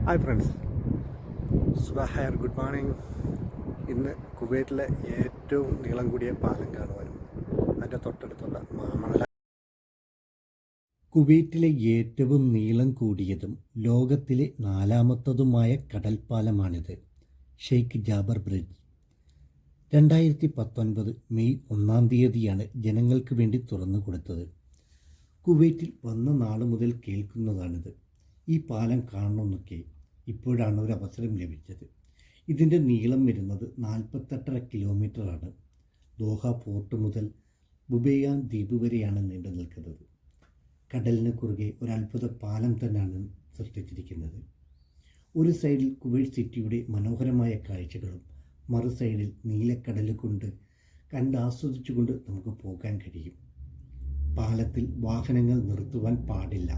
Hi friends, സുബഹർ, good morning. ഇന്ന് കുവൈറ്റിലെ ഏറ്റവും നീളം കൂടിയ പാലം കാണുവാനും അതിൻ്റെ തൊട്ടടുത്തുള്ള മാമല. കുവൈറ്റിലെ ഏറ്റവും നീളം കൂടിയതും ലോകത്തിലെ 4ാമത്തതുമായ കടൽപ്പാലമാണിത്. ഷെയ്ഖ് ജാബർ ബ്രിഡ്ജ് 2019 മെയ് 1-ാം തീയതിയാണ് ജനങ്ങൾക്ക് വേണ്ടി തുറന്നു കൊടുത്തത്. കുവൈറ്റിൽ വന്ന നാൾ മുതൽ കേൾക്കുന്നതാണിത്. ഈ പാലം കാണണമെന്നൊക്കെ ഇപ്പോഴാണ് ഒരു അവസരം ലഭിച്ചത്. ഇതിൻ്റെ നീളം വരുന്നത് 48.5 കിലോമീറ്ററാണ്. ദോഹ പോർട്ട് മുതൽ ബുബെയാൻ ദ്വീപ് വരെയാണ് നീണ്ടു നിൽക്കുന്നത്. കടലിന് കുറുകെ ഒരു അത്ഭുത പാലം തന്നെയാണ് സൃഷ്ടിച്ചിരിക്കുന്നത്. ഒരു സൈഡിൽ കുവൈറ്റ് സിറ്റിയുടെ മനോഹരമായ കാഴ്ചകളും മറു സൈഡിൽ നീലക്കടൽ കൊണ്ട് കണ്ടാസ്വദിച്ചുകൊണ്ട് നമുക്ക് പോകാൻ കഴിയും. പാലത്തിൽ വാഹനങ്ങൾ നിർത്തുവാൻ പാടില്ല.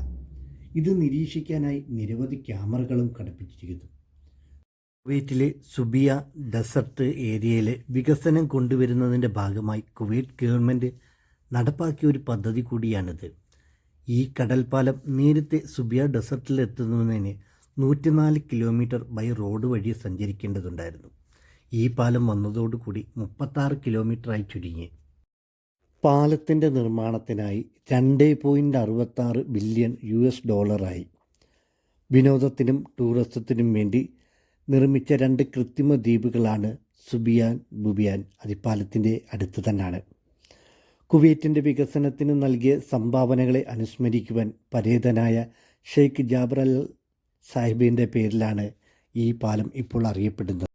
ഇത് നിരീക്ഷിക്കാനായി നിരവധി ക്യാമറകളും ഘടിപ്പിച്ചിരിക്കുന്നു. കുവൈറ്റിലെ സുബിയ ഡെസർട്ട് ഏരിയയിൽ വികസനം കൊണ്ടുവരുന്നതിൻ്റെ ഭാഗമായി കുവൈറ്റ് ഗവൺമെൻറ് നടപ്പാക്കിയ ഒരു പദ്ധതി കൂടിയാണിത്. ഈ കടൽപ്പാലം നേരത്തെ സുബിയ ഡെസർട്ടിൽ എത്തുന്നതിന് 104 കിലോമീറ്റർ ബൈ റോഡ് വഴി സഞ്ചരിക്കേണ്ടതുണ്ടായിരുന്നു. ഈ പാലം വന്നതോടുകൂടി 36 കിലോമീറ്ററായി ചുരുങ്ങി. പാലത്തിൻ്റെ നിർമ്മാണത്തിനായി $2.66 ബില്യൺ ഡോളറായി. വിനോദത്തിനും ടൂറിസത്തിനും വേണ്ടി നിർമ്മിച്ച 2 കൃത്രിമ ദ്വീപുകളാണ് സുബിയാൻ ബുബിയാൻ. അതിപ്പാലത്തിൻ്റെ അടുത്ത് തന്നെയാണ്. കുവൈറ്റിൻ്റെ വികസനത്തിന് നൽകിയ സംഭാവനകളെ അനുസ്മരിക്കുവാൻ പരേതനായ ഷെയ്ഖ് ജാബർ അൽ സാഹിബിൻ്റെ പേരിലാണ് ഈ പാലം ഇപ്പോൾ അറിയപ്പെടുന്നത്.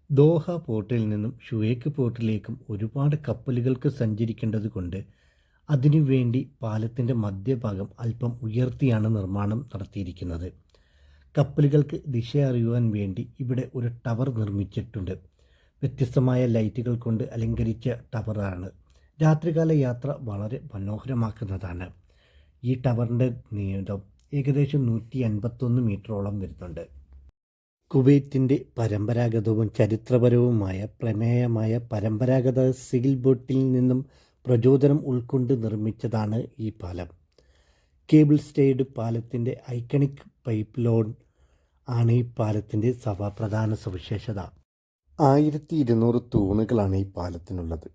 ദോഹ പോർട്ടിൽ നിന്നും ഷുവേക്ക് പോർട്ടിലേക്കും ഒരുപാട് കപ്പലുകൾക്ക് സഞ്ചരിക്കേണ്ടത് കൊണ്ട് അതിനുവേണ്ടി പാലത്തിൻ്റെ മധ്യഭാഗം അല്പം ഉയർത്തിയാണ് നിർമ്മാണം നടത്തിയിരിക്കുന്നത്. കപ്പലുകൾക്ക് ദിശ അറിയുവാൻ വേണ്ടി ഇവിടെ ഒരു ടവർ നിർമ്മിച്ചിട്ടുണ്ട്. വ്യത്യസ്തമായ ലൈറ്റുകൾ കൊണ്ട് അലങ്കരിച്ച ടവറാണ്. രാത്രികാല യാത്ര വളരെ മനോഹരമാക്കുന്നതാണ്. ഈ ടവറിൻ്റെ നീളം ഏകദേശം 151 മീറ്ററോളം വരുന്നുണ്ട്. കുവൈറ്റിൻ്റെ പരമ്പരാഗതവും ചരിത്രപരവുമായ പ്രമേയമായ പരമ്പരാഗത സീൽ ബോട്ടിൽ നിന്നും പ്രചോദനം ഉൾക്കൊണ്ട് നിർമ്മിച്ചതാണ് ഈ പാലം. കേബിൾ സ്റ്റേഡ് പാലത്തിൻ്റെ ഐക്കണിക് പൈപ്പ് ലോൺ ആണ് ഈ പാലത്തിൻ്റെ പ്രധാന സവിശേഷത. 1200 തൂണുകളാണ് ഈ പാലത്തിനുള്ളത്.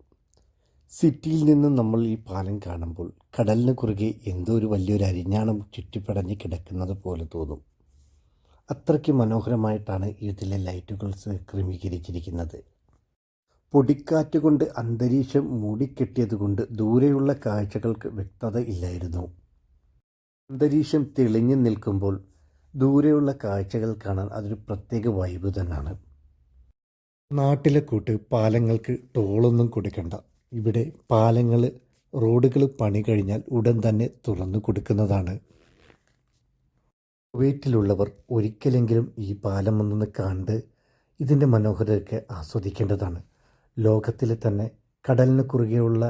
സിറ്റിയിൽ നിന്നും നമ്മൾ ഈ പാലം കാണുമ്പോൾ കടലിന് കുറുകെ എന്തോ ഒരു വലിയൊരു അരിഞ്ഞാണം ചുറ്റിപ്പടഞ്ഞ് കിടക്കുന്നത് പോലെ തോന്നും. അത്രയ്ക്ക് മനോഹരമായിട്ടാണ് ഇതിലെ ലൈറ്റുകൾ ക്രമീകരിച്ചിരിക്കുന്നത്. പൊടിക്കാറ്റ് കൊണ്ട് അന്തരീക്ഷം മൂടിക്കെട്ടിയതുകൊണ്ട് ദൂരെയുള്ള കാഴ്ചകൾക്ക് വ്യക്തത ഇല്ലായിരുന്നു. അന്തരീക്ഷം തെളിഞ്ഞു നിൽക്കുമ്പോൾ ദൂരെയുള്ള കാഴ്ചകൾ കാണാൻ അതൊരു പ്രത്യേക വൈബ് തന്നെയാണ്. നാട്ടിലെ കൂട്ട് പാലങ്ങൾക്ക് ടോളൊന്നും കൊടുക്കണ്ട. ഇവിടെ പാലങ്ങൾ, റോഡുകൾ പണി കഴിഞ്ഞാൽ ഉടൻ തന്നെ തുറന്നു കൊടുക്കുന്നതാണ്. കുവൈറ്റിലുള്ളവർ ഒരിക്കലെങ്കിലും ഈ പാലം ഒന്ന് കണ്ട് ഇതിൻ്റെ മനോഹരതയൊക്കെ ആസ്വദിക്കേണ്ടതാണ്. ലോകത്തിലെ തന്നെ കടലിന് കുറുകെയുള്ള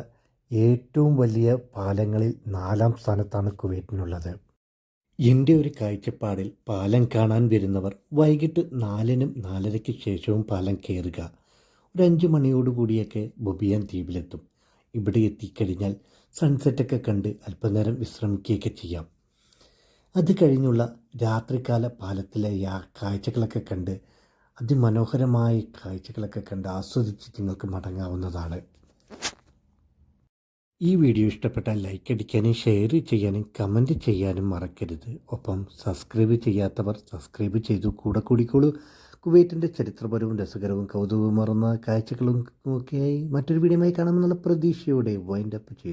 ഏറ്റവും വലിയ പാലങ്ങളിൽ 4ാം സ്ഥാനത്താണ് കുവൈറ്റിനുള്ളത്. എൻ്റെ ഒരു കാഴ്ചപ്പാടിൽ പാലം കാണാൻ വരുന്നവർ വൈകിട്ട് 4-നും 4:30 ശേഷവും പാലം കയറുക. ഒരു 5 മണിയോടുകൂടിയൊക്കെ ബുബിയാൻ ദ്വീപിലെത്തും. ഇവിടെ എത്തിക്കഴിഞ്ഞാൽ സൺസെറ്റൊക്കെ കണ്ട് അല്പനേരം വിശ്രമിക്കുകയൊക്കെ ചെയ്യാം. അത് കഴിഞ്ഞുള്ള രാത്രികാല പാലത്തിലെ കാഴ്ചകളൊക്കെ കണ്ട് അതിമനോഹരമായ കാഴ്ചകളൊക്കെ കണ്ട് ആസ്വദിച്ച് നിങ്ങൾക്ക് മടങ്ങാവുന്നതാണ്. ഈ വീഡിയോ ഇഷ്ടപ്പെട്ടാൽ ലൈക്ക് അടിക്കാനും ഷെയർ ചെയ്യാനും കമൻറ്റ് ചെയ്യാനും മറക്കരുത്. ഒപ്പം സബ്സ്ക്രൈബ് ചെയ്യാത്തവർ സബ്സ്ക്രൈബ് ചെയ്തു കൂടെ കൂടിക്കോളൂ. കുവൈറ്റിൻ്റെ ചരിത്രപരവും രസകരവും കൗതുകമേറുന്ന കാഴ്ചകളും ഒക്കെയായി മറ്റൊരു വീഡിയോയുമായി കാണാമെന്നുള്ള പ്രതീക്ഷയോടെ വൈൻഡപ്പ് ചെയ്യുന്നു.